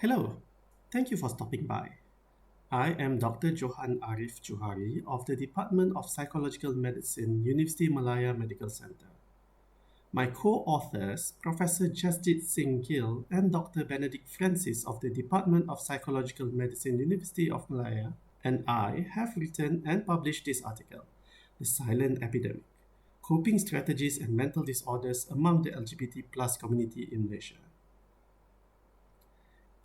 Hello, thank you for stopping by. I am Dr. Johan Ariff Juhari of the Department of Psychological Medicine, University Malaya Medical Center. My co-authors, Professor Jesjeet Singh Gill and Dr. Benedict Francis of the Department of Psychological Medicine, University of Malaya, and I have written and published this article, The Silent Epidemic, Coping Strategies and Mental Disorders Among the LGBT plus Community in Malaysia.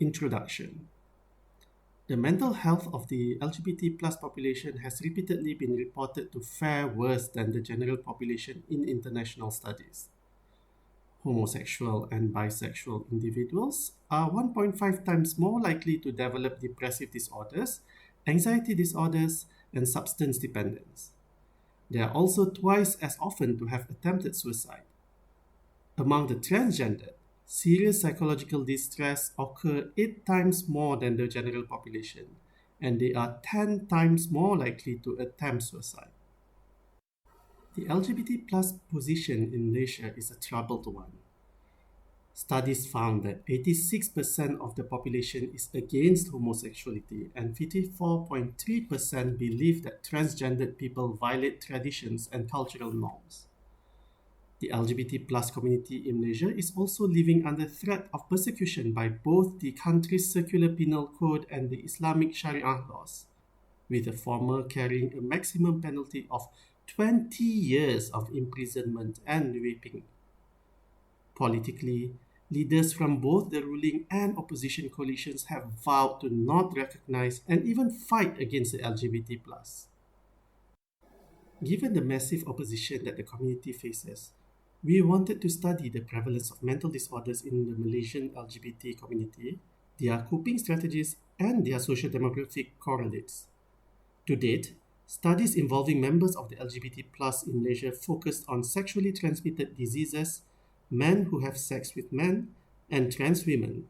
Introduction. The mental health of the LGBT plus population has repeatedly been reported to fare worse than the general population in international studies. Homosexual and bisexual individuals are 1.5 times more likely to develop depressive disorders, anxiety disorders, and substance dependence. They are also twice as often to have attempted suicide. Among the transgendered, serious psychological distress occur 8 times more than the general population, and they are 10 times more likely to attempt suicide. The LGBT plus position in Malaysia is a troubled one. Studies found that 86% of the population is against homosexuality and 54.3% believe that transgendered people violate traditions and cultural norms. The LGBT plus community in Malaysia is also living under threat of persecution by both the country's Circular Penal Code and the Islamic Sharia laws, with the former carrying a maximum penalty of 20 years of imprisonment and raping. Politically, leaders from both the ruling and opposition coalitions have vowed to not recognize and even fight against the LGBT plus. Given the massive opposition that the community faces, we wanted to study the prevalence of mental disorders in the Malaysian LGBT community, their coping strategies, and their socio-demographic correlates. To date, studies involving members of the LGBT plus in Malaysia focused on sexually transmitted diseases, men who have sex with men, and trans women.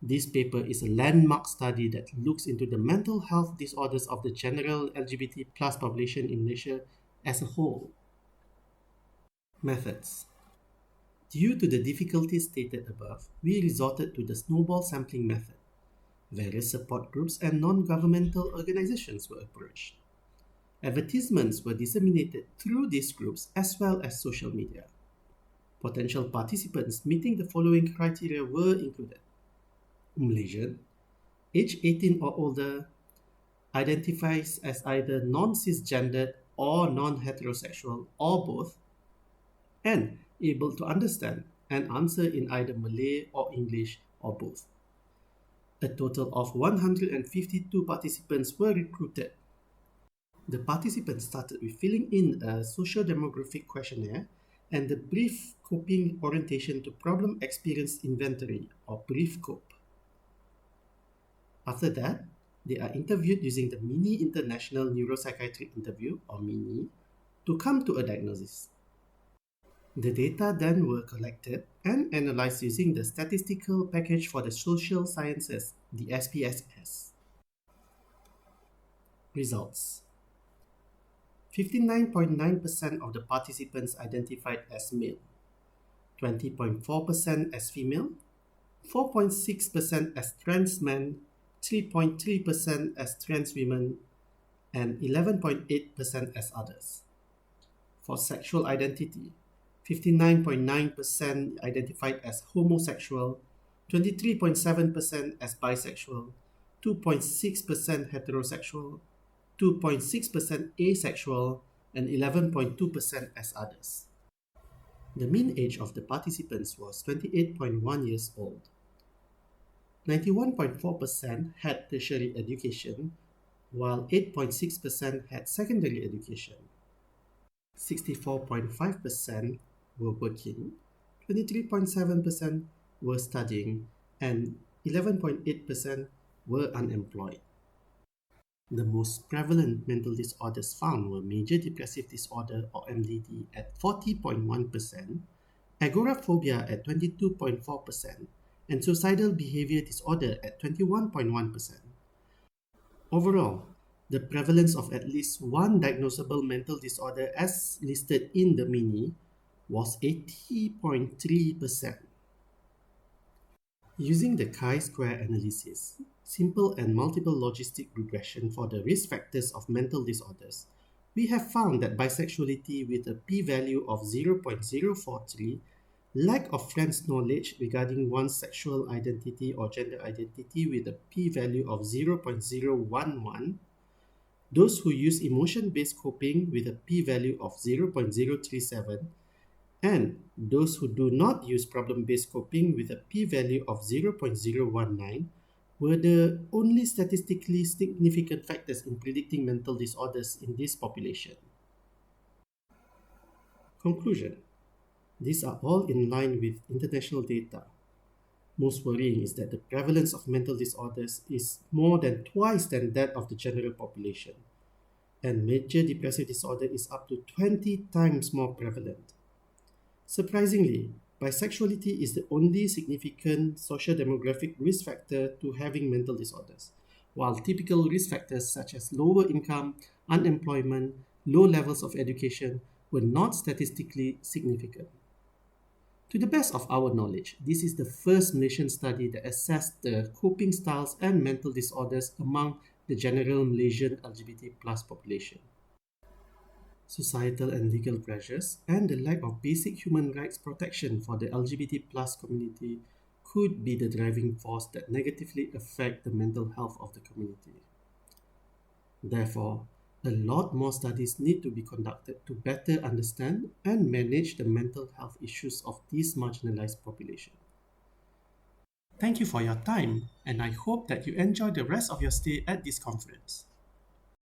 This paper is a landmark study that looks into the mental health disorders of the general LGBT plus population in Malaysia as a whole. Methods. Due to the difficulties stated above, we resorted to the snowball sampling method. Various support groups and non-governmental organizations were approached. Advertisements were disseminated through these groups as well as social media. Potential participants meeting the following criteria were included: Malaysian, age 18 or older, identifies as either non-cisgendered or non-heterosexual or both, and able to understand and answer in either Malay or English or both. A total of 152 participants were recruited. The participants started with filling in a socio-demographic questionnaire and the brief coping orientation to problem experience inventory or brief cope. After that, they are interviewed using the Mini International Neuropsychiatric Interview or MINI to come to a diagnosis. The data then were collected and analyzed using the Statistical Package for the Social Sciences, the SPSS. Results. 59.9% of the participants identified as male, 20.4% as female, 4.6% as trans men, 3.3% as trans women, and 11.8% as others. For sexual identity, 59.9% identified as homosexual, 23.7% as bisexual, 2.6% heterosexual, 2.6% asexual, and 11.2% as others. The mean age of the participants was 28.1 years old. 91.4% had tertiary education, while 8.6% had secondary education. 64.5% were working, 23.7% were studying, and 11.8% were unemployed. The most prevalent mental disorders found were major depressive disorder or MDD at 40.1%, agoraphobia at 22.4%, and suicidal behavior disorder at 21.1%. Overall, the prevalence of at least one diagnosable mental disorder as listed in the MINI was 80.3%. Using the chi-square analysis, simple and multiple logistic regression for the risk factors of mental disorders, we have found that bisexuality with a p-value of 0.043, lack of friends' knowledge regarding one's sexual identity or gender identity with a p-value of 0.011, those who use emotion-based coping with a p-value of 0.037, and those who do not use problem-based coping with a p-value of 0.019 were the only statistically significant factors in predicting mental disorders in this population. Conclusion. These are all in line with international data. Most worrying is that the prevalence of mental disorders is more than twice than that of the general population, and major depressive disorder is up to 20 times more prevalent. Surprisingly, bisexuality is the only significant social demographic risk factor to having mental disorders, while typical risk factors such as lower income, unemployment, low levels of education were not statistically significant. To the best of our knowledge, this is the first Malaysian study that assessed the coping styles and mental disorders among the general Malaysian LGBT plus population. Societal and legal pressures, and the lack of basic human rights protection for the LGBT plus community could be the driving force that negatively affect the mental health of the community. Therefore, a lot more studies need to be conducted to better understand and manage the mental health issues of this marginalized population. Thank you for your time, and I hope that you enjoy the rest of your stay at this conference.